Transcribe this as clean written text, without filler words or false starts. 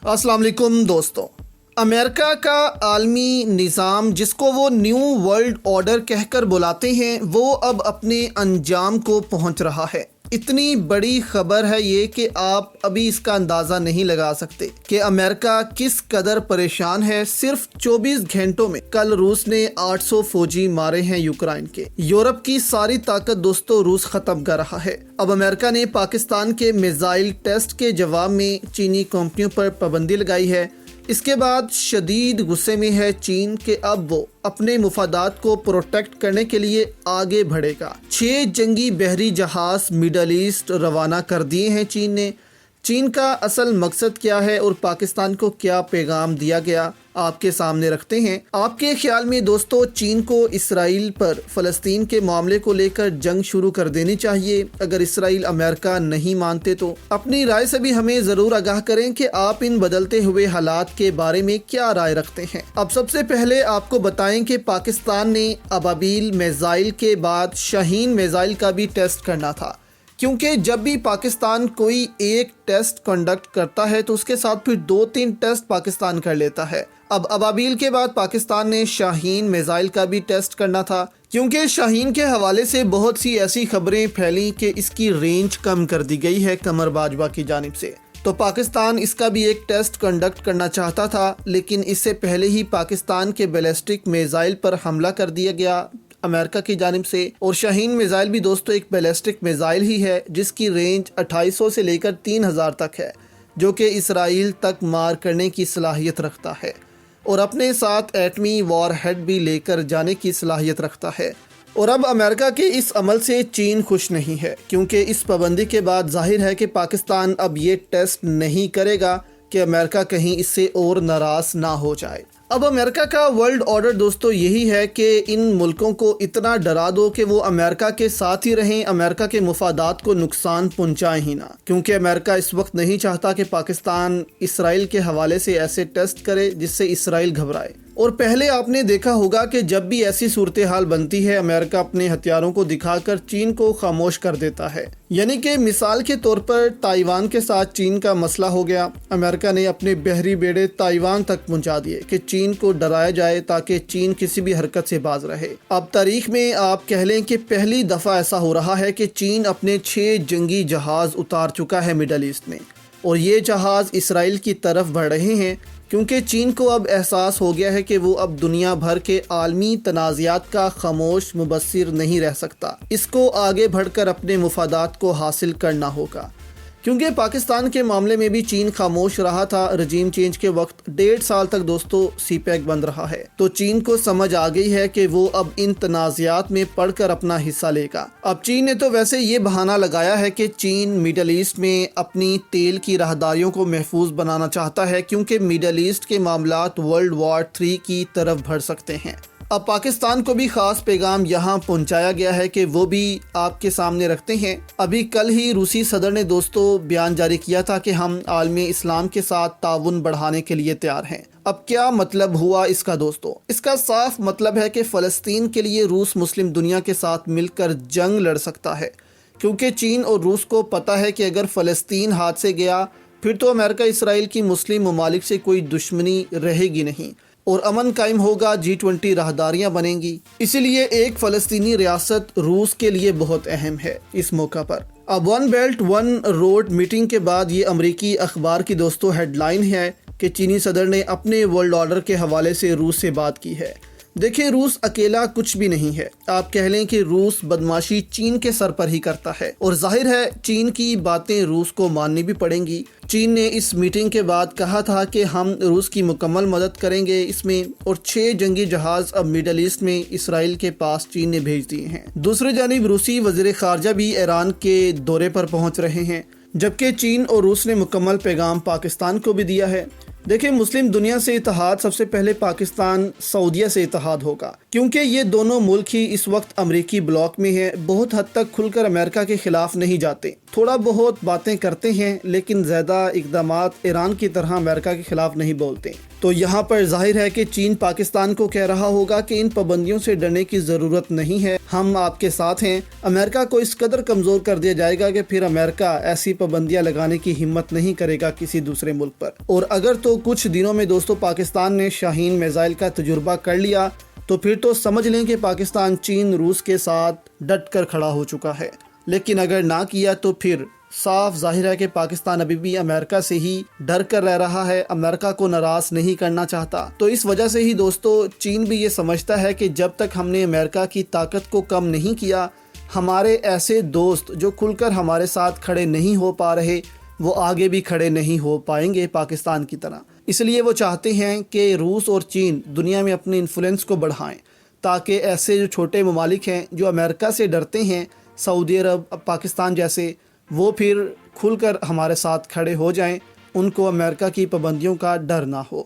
अस्सलाम वालेकुम दोस्तों। अमेरिका का आलमी निज़ाम, जिसको वो न्यू वर्ल्ड ऑर्डर कहकर बुलाते हैं, वो अब अपने अंजाम को पहुंच रहा है। इतनी बड़ी खबर है ये कि आप अभी इसका अंदाज़ा नहीं लगा सकते कि अमेरिका किस कदर परेशान है। सिर्फ 24 घंटों में कल रूस ने 800 फौजी मारे हैं यूक्रेन के। यूरोप की सारी ताकत दोस्तों रूस ख़त्म कर रहा है। अब अमेरिका ने पाकिस्तान के मिसाइल टेस्ट के जवाब में चीनी कंपनियों पर पाबंदी लगाई है। इसके बाद शदीद गुस्से में है चीन कि अब वो अपने मुफादात को प्रोटेक्ट करने के लिए आगे बढ़ेगा। 6 जंगी बहरी जहाज मिडल ईस्ट रवाना कर दिए हैं चीन ने। चीन का असल मकसद क्या है और पाकिस्तान को क्या पैगाम दिया गया, आपके सामने रखते हैं। आपके ख्याल में दोस्तों चीन को इसराइल पर फ़लस्तीन के मामले को लेकर जंग शुरू कर देनी चाहिए? अगर इसराइल अमेरिका नहीं मानते तो अपनी राय से भी हमें ज़रूर आगाह करें कि आप इन बदलते हुए हालात के बारे में क्या राय रखते हैं। अब सबसे पहले आपको बताएं कि पाकिस्तान ने अबाबील मिसाइल के बाद शाहीन मिसाइल का भी टेस्ट करना था, क्योंकि जब भी पाकिस्तान कोई एक टेस्ट कंडक्ट करता है तो उसके साथ फिर 2-3 टेस्ट पाकिस्तान कर लेता है। अब अबाबील के बाद पाकिस्तान ने शाहीन मिसाइल का भी टेस्ट करना था, क्योंकि शाहीन के हवाले से बहुत सी ऐसी खबरें फैली कि इसकी रेंज कम कर दी गई है कमर बाजवा की जानिब से। तो पाकिस्तान इसका भी एक टेस्ट कंडक्ट करना चाहता था, लेकिन इससे पहले ही पाकिस्तान के बैलिस्टिक मिसाइल पर हमला कर दिया गया अमेरिका की जानिब से। और शाहीन मिसाइल भी दोस्तों एक बैलिस्टिक मिसाइल ही है, जिसकी रेंज 2800 से लेकर 3000 तक है, जो कि इसराइल तक मार करने की सलाहियत रखता है और अपने साथ एटमी वॉर हेड भी लेकर जाने की सलाहियत रखता है। और अब अमेरिका के इस अमल से चीन खुश नहीं है, क्योंकि इस पाबंदी के बाद जाहिर है कि पाकिस्तान अब ये टेस्ट नहीं करेगा कि अमेरिका कहीं इससे और नाराज़ ना हो जाए। अब अमेरिका का वर्ल्ड ऑर्डर दोस्तों यही है कि इन मुल्कों को इतना डरा दो कि वो अमेरिका के साथ ही रहें, अमेरिका के मुफादात को नुकसान पहुंचाएं ही ना। क्योंकि अमेरिका इस वक्त नहीं चाहता कि पाकिस्तान इसराइल के हवाले से ऐसे टेस्ट करे जिससे इसराइल घबराए। और पहले आपने देखा होगा कि जब भी ऐसी सूरत हाल बनती है, अमेरिका अपने हथियारों को दिखाकर चीन को खामोश कर देता है। यानी कि मिसाल के तौर पर ताइवान के साथ चीन का मसला हो गया, अमेरिका ने अपने बहरी बेड़े ताइवान तक पहुंचा दिए कि चीन को डराया जाए ताकि चीन किसी भी हरकत से बाज रहे। अब तारीख में आप कह लें कि पहली दफ़ा ऐसा हो रहा है कि चीन अपने 6 जंगी जहाज उतार चुका है मिडल ईस्ट में, और ये जहाज इसराइल की तरफ बढ़ रहे हैं, क्योंकि चीन को अब एहसास हो गया है कि वो अब दुनिया भर के आलमी तनाज़ात का खामोश मुबस्सिर नहीं रह सकता। इसको आगे बढ़कर अपने मुफादात को हासिल करना होगा, क्योंकि पाकिस्तान के मामले में भी चीन खामोश रहा था। रजीम चेंज के वक्त 1.5 साल तक दोस्तों सीपैक बंद रहा है, तो चीन को समझ आ गई है कि वो अब इन तनाज़ात में पढ़कर अपना हिस्सा लेगा। अब चीन ने तो वैसे ये बहाना लगाया है कि चीन मिडल ईस्ट में अपनी तेल की राहदारियों को महफूज बनाना चाहता है, क्योंकि मिडल ईस्ट के मामलात वर्ल्ड वॉर 3 की तरफ बढ़ सकते हैं। अब पाकिस्तान को भी खास पैगाम यहाँ पहुँचाया गया है कि वो भी आपके सामने रखते हैं। अभी कल ही रूसी सदर ने दोस्तों बयान जारी किया था कि हम आलमी इस्लाम के साथ ताउन बढ़ाने के लिए तैयार हैं। अब क्या मतलब हुआ इसका दोस्तों? इसका साफ मतलब है कि फ़लस्तीन के लिए रूस मुस्लिम दुनिया के साथ मिलकर जंग लड़ सकता है, क्योंकि चीन और रूस को पता है कि अगर फ़लस्तीन हाथ से गया फिर तो अमेरिका इसराइल की मुस्लिम ममालिक से कोई दुश्मनी रहेगी नहीं और अमन कायम होगा, G20 राहदारियाँ बनेंगी। इसीलिए एक फ़लस्तीनी रियासत रूस के लिए बहुत अहम है इस मौका पर। अब one belt one road meeting के बाद ये अमरीकी अखबार की दोस्तों हेडलाइन है कि चीनी सदर ने अपने वर्ल्ड ऑर्डर के हवाले से रूस से बात की है। देखिए, रूस अकेला कुछ भी नहीं है। आप कह लें कि रूस बदमाशी चीन के सर पर ही करता है, और जाहिर है चीन की बातें रूस को माननी भी पड़ेंगी। चीन ने इस मीटिंग के बाद कहा था कि हम रूस की मुकम्मल मदद करेंगे इसमें, और 6 जंगी जहाज अब मिडल ईस्ट में इसराइल के पास चीन ने भेज दिए हैं। दूसरी जानिब रूसी वज़ीर ख़ारजा भी ईरान के दौरे पर पहुँच रहे हैं, जबकि चीन और रूस ने मुकम्मल पैगाम पाकिस्तान को भी दिया है। देखिए, मुस्लिम दुनिया से इत्तेहाद सबसे पहले पाकिस्तान सऊदीया से इत्तेहाद होगा, کیونکہ یہ دونوں ملک ہی اس وقت امریکی بلاک میں ہیں، بہت حد تک کھل کر امریکہ کے خلاف نہیں جاتے، تھوڑا بہت باتیں کرتے ہیں لیکن زیادہ اقدامات ایران کی طرح امریکہ کے خلاف نہیں بولتے۔ تو یہاں پر ظاہر ہے کہ چین پاکستان کو کہہ رہا ہوگا کہ ان پابندیوں سے ڈرنے کی ضرورت نہیں ہے، ہم آپ کے ساتھ ہیں۔ امریکہ کو اس قدر کمزور کر دیا جائے گا کہ پھر امریکہ ایسی پابندیاں لگانے کی ہمت نہیں کرے گا کسی دوسرے ملک پر۔ اور اگر تو کچھ دنوں میں دوستو پاکستان نے شاہین میزائل کا تجربہ کر لیا تو پھر تو سمجھ لیں کہ پاکستان چین روس کے ساتھ ڈٹ کر کھڑا ہو چکا ہے، لیکن اگر نہ کیا تو پھر صاف ظاہر ہے کہ پاکستان ابھی بھی امریکہ سے ہی ڈر کر رہ رہا ہے، امریکہ کو ناراض نہیں کرنا چاہتا۔ تو اس وجہ سے ہی دوستو چین بھی یہ سمجھتا ہے کہ جب تک ہم نے امریکہ کی طاقت کو کم نہیں کیا، ہمارے ایسے دوست جو کھل کر ہمارے ساتھ کھڑے نہیں ہو پا رہے، وہ آگے بھی کھڑے نہیں ہو پائیں گے پاکستان کی طرح۔ اس لیے وہ چاہتے ہیں کہ روس اور چین دنیا میں اپنی انفلوئنس کو بڑھائیں، تاکہ ایسے جو چھوٹے ممالک ہیں جو امریکہ سے ڈرتے ہیں، سعودی عرب، پاکستان جیسے، وہ پھر کھل کر ہمارے ساتھ کھڑے ہو جائیں، ان کو امریکہ کی پابندیوں کا ڈر نہ ہو۔